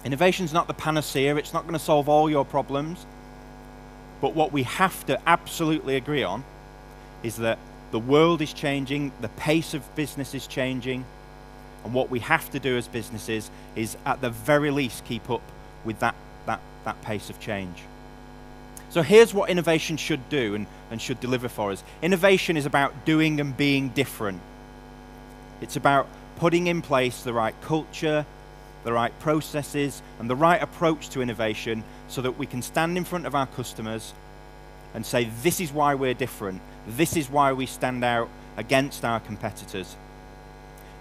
Innovation's not the panacea, it's not going to solve all your problems, but what we have to absolutely agree on is that the world is changing, the pace of business is changing, and what we have to do as businesses is at the very least keep up with that pace of change. So here's what innovation should do and should deliver for us. Innovation is about doing and being different. It's about putting in place the right culture, the right processes, and the right approach to innovation so that we can stand in front of our customers and say, this is why we're different. This is why we stand out against our competitors.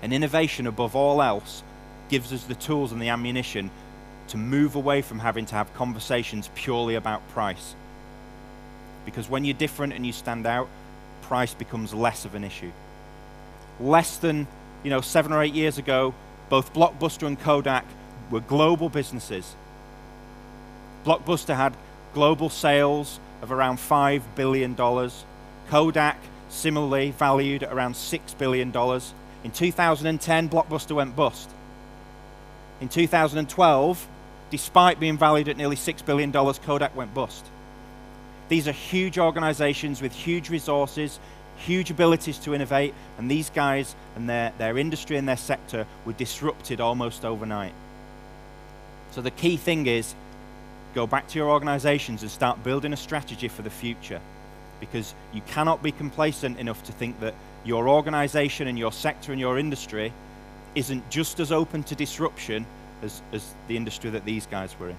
And innovation, above all else, gives us the tools and the ammunition to move away from having to have conversations purely about price. Because when you're different and you stand out, price becomes less of an issue. Less than 7 or 8 years ago, both Blockbuster and Kodak were global businesses. Blockbuster had global sales of around $5 billion. Kodak, similarly valued at around $6 billion. In 2010, Blockbuster went bust. In 2012, despite being valued at nearly $6 billion, Kodak went bust. These are huge organizations with huge resources, huge abilities to innovate, and these guys and their industry and their sector were disrupted almost overnight. So the key thing is, go back to your organizations and start building a strategy for the future, because you cannot be complacent enough to think that your organization and your sector and your industry isn't just as open to disruption as the industry that these guys were in.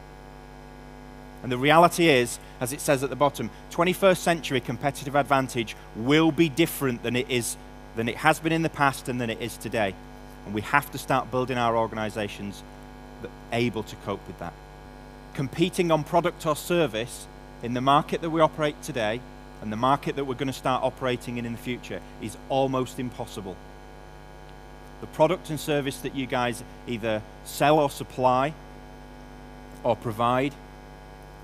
And the reality is, as it says at the bottom, 21st century competitive advantage will be different than it has been in the past and than it is today. And we have to start building our organizations that are able to cope with that. Competing on product or service in the market that we operate today and the market that we're going to start operating in the future is almost impossible. The product and service that you guys either sell or supply or provide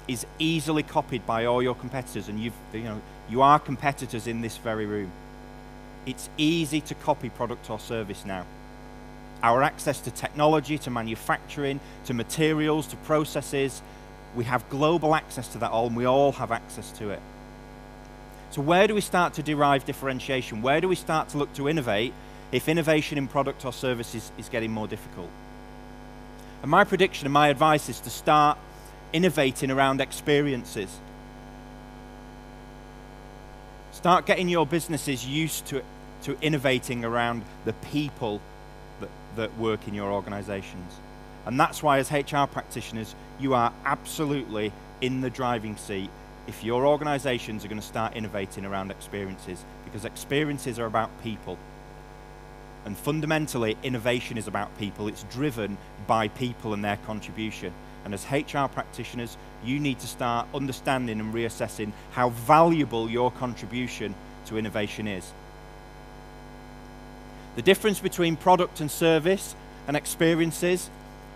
is easily copied by all your competitors, and you are competitors in this very room. It's easy to copy product or service now. Our access to technology, to manufacturing, to materials, to processes, we have global access to that all, and we all have access to it. So where do we start to derive differentiation? Where do we start to look to innovate if innovation in product or services is getting more difficult? And my prediction and my advice is to start innovating around experiences. Start getting your businesses used to innovating around the people that work in your organizations. And that's why, as HR practitioners, you are absolutely in the driving seat if your organizations are going to start innovating around experiences, because experiences are about people. And fundamentally, innovation is about people. It's driven by people and their contribution. And as HR practitioners, you need to start understanding and reassessing how valuable your contribution to innovation is. The difference between product and service and experiences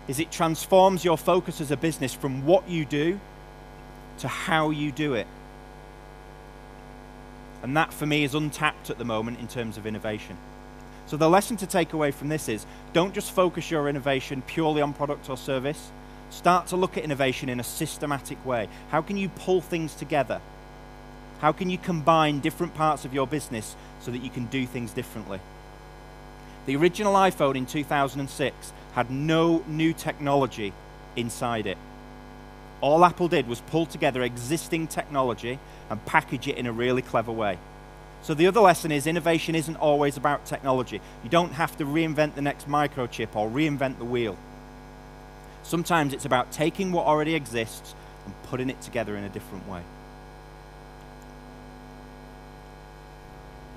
is it transforms your focus as a business from what you do to how you do it. And that, for me, is untapped at the moment in terms of innovation. So the lesson to take away from this is, don't just focus your innovation purely on product or service. Start to look at innovation in a systematic way. How can you pull things together? How can you combine different parts of your business so that you can do things differently? The original iPhone in 2006 had no new technology inside it. All Apple did was pull together existing technology and package it in a really clever way. So the other lesson is, innovation isn't always about technology. You don't have to reinvent the next microchip or reinvent the wheel. Sometimes it's about taking what already exists and putting it together in a different way.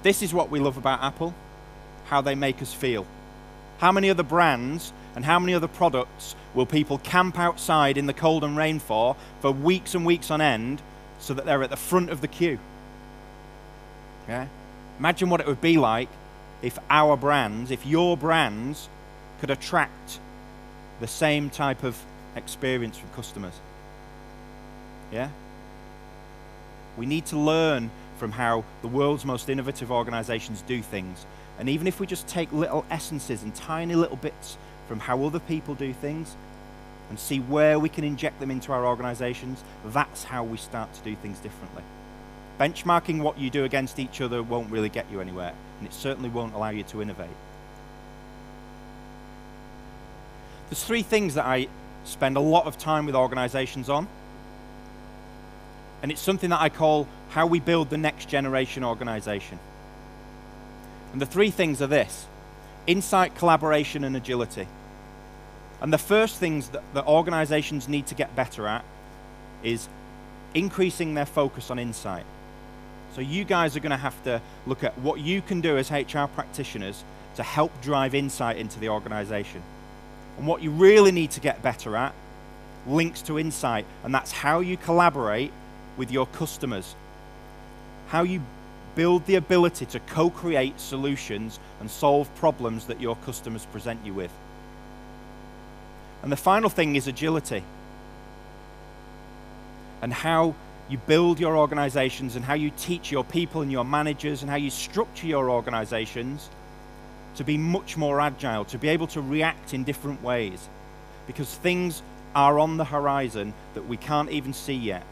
This is what we love about Apple, how they make us feel. How many other brands and how many other products will people camp outside in the cold and rain for weeks and weeks on end so that they're at the front of the queue? Yeah? Imagine what it would be like if our brands, if your brands could attract the same type of experience from customers. Yeah? We need to learn from how the world's most innovative organizations do things. And even if we just take little essences and tiny little bits from how other people do things, and see where we can inject them into our organizations, that's how we start to do things differently. Benchmarking what you do against each other won't really get you anywhere, and it certainly won't allow you to innovate. There's three things that I spend a lot of time with organizations on, and it's something that I call how we build the next generation organization. And the three things are this: insight, collaboration, and agility. And the first things that organizations need to get better at is increasing their focus on insight. So you guys are going to have to look at what you can do as HR practitioners to help drive insight into the organization. And what you really need to get better at links to insight, and that's how you collaborate with your customers, how you build the ability to co-create solutions and solve problems that your customers present you with. And the final thing is agility, and how you build your organizations and how you teach your people and your managers and how you structure your organizations to be much more agile, to be able to react in different ways, because things are on the horizon that we can't even see yet.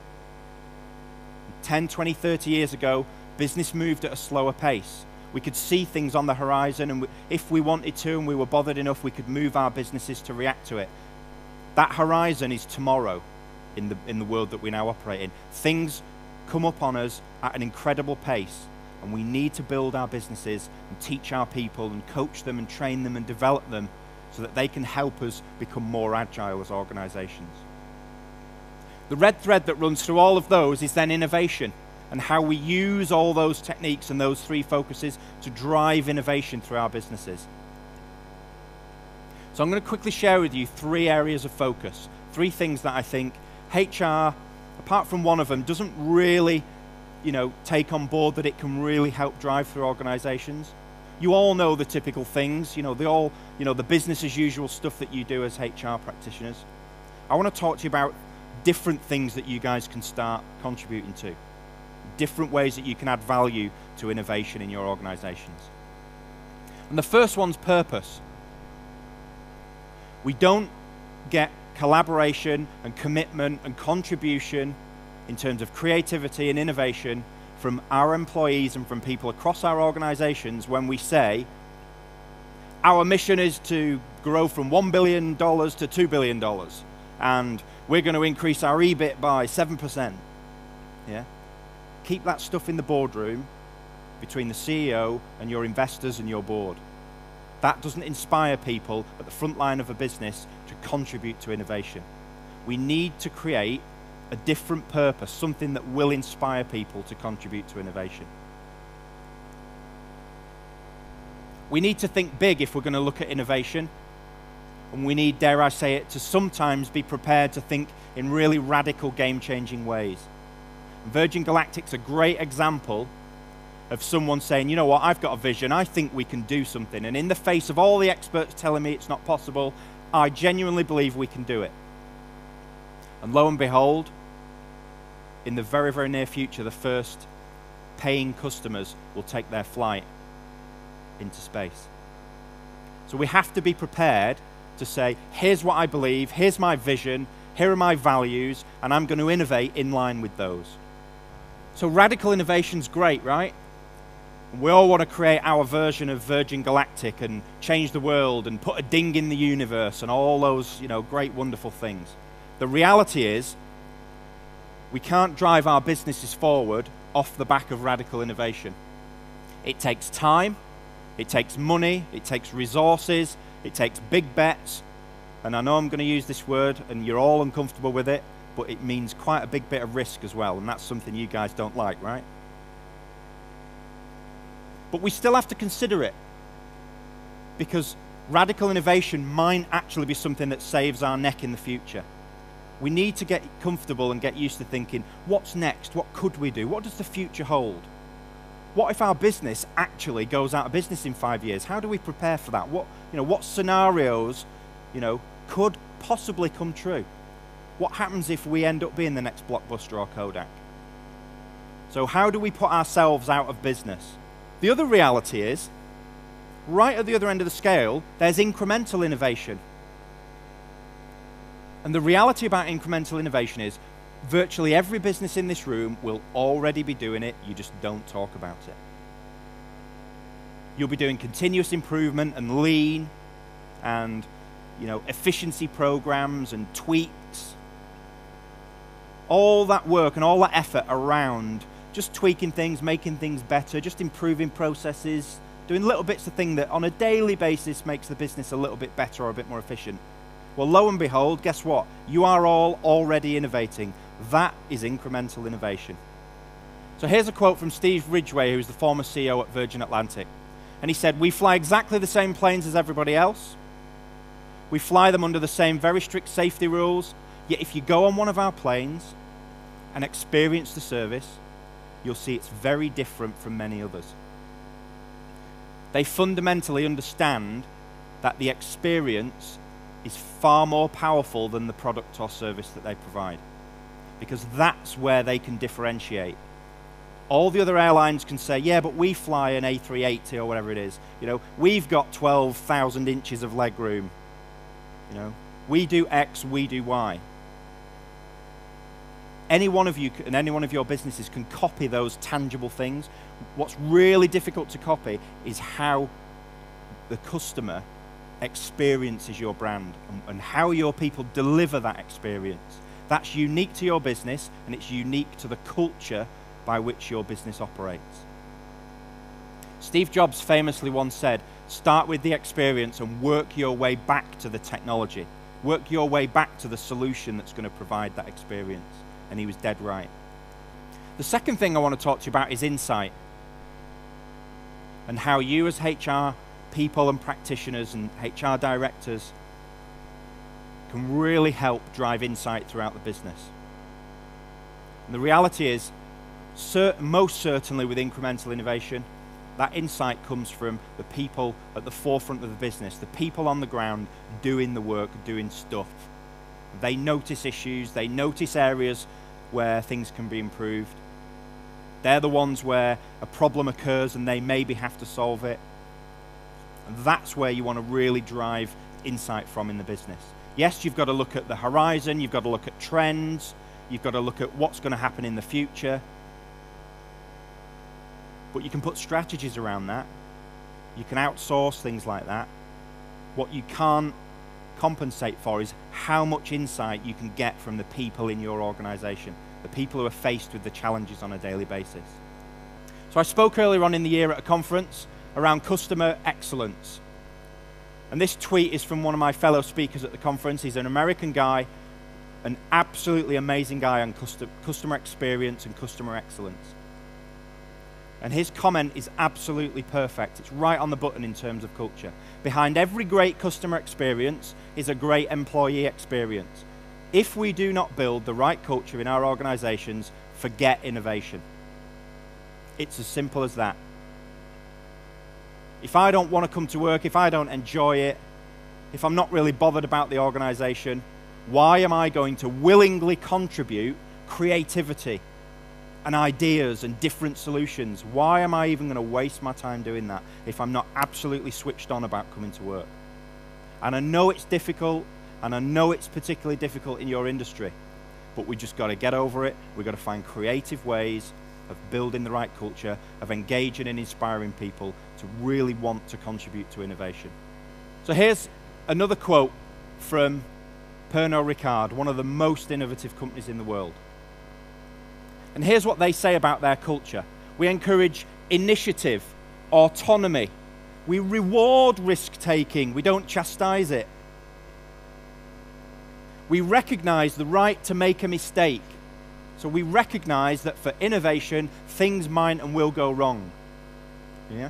10, 20, 30 years ago, business moved at a slower pace. We could see things on the horizon, and if we wanted to and we were bothered enough, we could move our businesses to react to it. That horizon is tomorrow in the world that we now operate in. Things come up on us at an incredible pace, and we need to build our businesses and teach our people and coach them and train them and develop them so that they can help us become more agile as organizations. The red thread that runs through all of those is then innovation, and how we use all those techniques and those three focuses to drive innovation through our businesses. So I'm going to quickly share with you three areas of focus, three things that I think HR, apart from one of them, doesn't really, take on board that it can really help drive through organizations. You all know the typical things, the business as usual stuff that you do as HR practitioners. I want to talk to you about different things that you guys can start contributing to, different ways that you can add value to innovation in your organizations. And the first one's purpose. We don't get collaboration and commitment and contribution in terms of creativity and innovation from our employees and from people across our organizations when we say, our mission is to grow from $1 billion to $2 billion, and we're going to increase our EBIT by 7%. Yeah? Keep that stuff in the boardroom between the CEO and your investors and your board. That doesn't inspire people at the front line of a business to contribute to innovation. We need to create a different purpose, something that will inspire people to contribute to innovation. We need to think big if we're going to look at innovation, and we need, dare I say it, to sometimes be prepared to think in really radical, game-changing ways. Virgin Galactic's a great example of someone saying, you know what, I've got a vision, I think we can do something, and in the face of all the experts telling me it's not possible, I genuinely believe we can do it. And lo and behold, in the very, very near future, the first paying customers will take their flight into space. So we have to be prepared to say, here's what I believe, here's my vision, here are my values, and I'm going to innovate in line with those. So radical innovation's great, right? We all want to create our version of Virgin Galactic and change the world and put a ding in the universe and all those, great, wonderful things. The reality is, we can't drive our businesses forward off the back of radical innovation. It takes time, it takes money, it takes resources, it takes big bets, and I know I'm going to use this word and you're all uncomfortable with it, but it means quite a big bit of risk as well, and that's something you guys don't like, right? But we still have to consider it, because radical innovation might actually be something that saves our neck in the future. We need to get comfortable and get used to thinking, what's next? What could we do? What does the future hold? What if our business actually goes out of business in 5 years? How do we prepare for that? What scenarios, could possibly come true? What happens if we end up being the next Blockbuster or Kodak? So how do we put ourselves out of business? The other reality is, right at the other end of the scale, there's incremental innovation. And the reality about incremental innovation is virtually every business in this room will already be doing it, you just don't talk about it. You'll be doing continuous improvement and lean and efficiency programs and tweaks. All that work and all that effort around just tweaking things, making things better, just improving processes, doing little bits of things that on a daily basis makes the business a little bit better or a bit more efficient. Well, lo and behold, guess what? You are all already innovating. That is incremental innovation. So here's a quote from Steve Ridgeway, who's the former CEO at Virgin Atlantic. And he said, "We fly exactly the same planes as everybody else. We fly them under the same very strict safety rules. Yet if you go on one of our planes and experience the service, you'll see it's very different from many others." They fundamentally understand that the experience is far more powerful than the product or service that they provide, because that's where they can differentiate. All the other airlines can say, yeah, but we fly an A380 or whatever it is. We've got 12,000 inches of leg room. We do X, we do Y. Any one of you and any one of your businesses can copy those tangible things. What's really difficult to copy is how the customer experiences your brand and how your people deliver that experience. That's unique to your business, and it's unique to the culture by which your business operates. Steve Jobs famously once said, start with the experience and work your way back to the technology. Work your way back to the solution that's going to provide that experience. And he was dead right. The second thing I want to talk to you about is insight, and how you as HR people and practitioners and HR directors can really help drive insight throughout the business. And the reality is, most certainly with incremental innovation, that insight comes from the people at the forefront of the business, the people on the ground doing the work, doing stuff. They notice issues, they notice areas where things can be improved. They're the ones where a problem occurs and they maybe have to solve it. And that's where you want to really drive insight from in the business. Yes, you've got to look at the horizon, you've got to look at trends, you've got to look at what's going to happen in the future. But you can put strategies around that. You can outsource things like that. What you can't compensate for is how much insight you can get from the people in your organization, the people who are faced with the challenges on a daily basis. So I spoke earlier on in the year at a conference around customer excellence. And this tweet is from one of my fellow speakers at the conference. He's an American guy, an absolutely amazing guy on customer experience and customer excellence. And his comment is absolutely perfect. It's right on the button in terms of culture. Behind every great customer experience is a great employee experience. If we do not build the right culture in our organizations, forget innovation. It's as simple as that. If I don't want to come to work, if I don't enjoy it, if I'm not really bothered about the organization, why am I going to willingly contribute creativity and ideas and different solutions? Why am I even going to waste my time doing that if I'm not absolutely switched on about coming to work? And I know it's difficult, and I know it's particularly difficult in your industry, but we just got to get over it. We've got to find creative ways of building the right culture, of engaging and inspiring people to really want to contribute to innovation. So here's another quote from Pernod Ricard, one of the most innovative companies in the world. And here's what they say about their culture. We encourage initiative, autonomy. We reward risk-taking. We don't chastise it. We recognize the right to make a mistake. So we recognize that for innovation, things might and will go wrong. Yeah?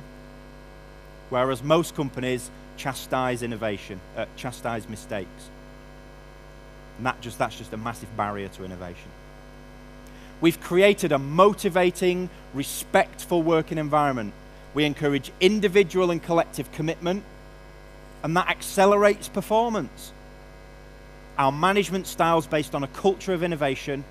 Whereas most companies chastise innovation, chastise mistakes. And that's just a massive barrier to innovation. We've created a motivating, respectful working environment. We encourage individual and collective commitment, and that accelerates performance. Our management style is based on a culture of innovation,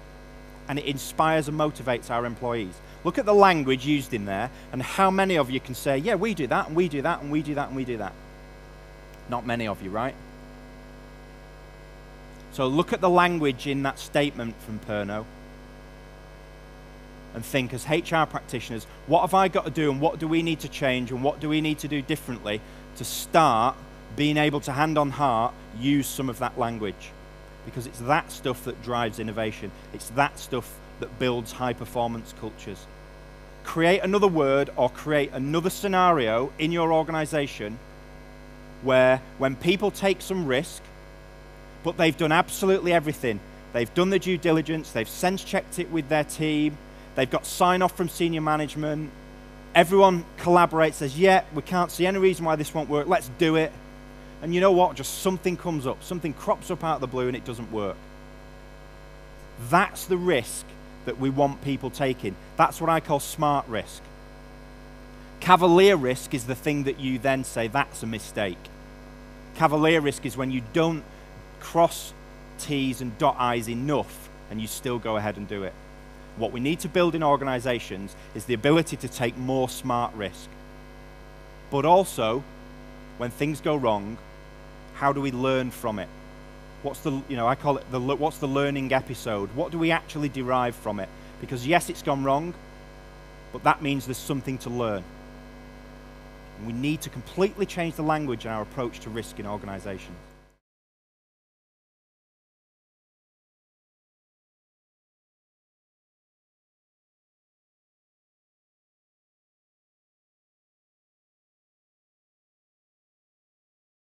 and it inspires and motivates our employees. Look at the language used in there, and how many of you can say, yeah, we do that, and we do that, and we do that, and we do that. Not many of you, right? So look at the language in that statement from Pernod and think, as HR practitioners, what have I got to do and what do we need to change and what do we need to do differently to start being able to, hand on heart, use some of that language? Because it's that stuff that drives innovation. It's that stuff that builds high-performance cultures. Create another word or create another scenario in your organization where when people take some risk, but they've done absolutely everything. They've done the due diligence, they've sense-checked it with their team, they've got sign-off from senior management, everyone collaborates, says, yeah, we can't see any reason why this won't work, let's do it. And you know what? Just something comes up, something crops up out of the blue and it doesn't work. That's the risk that we want people taking. That's what I call smart risk. Cavalier risk is the thing that you then say, that's a mistake. Cavalier risk is when you don't cross T's and dot I's enough and you still go ahead and do it. What we need to build in organizations is the ability to take more smart risk. But also, when things go wrong, how do we learn from it? What's the, I call it what's the learning episode? What do we actually derive from it? Because yes, it's gone wrong, but that means there's something to learn. And we need to completely change the language and our approach to risk in organizations.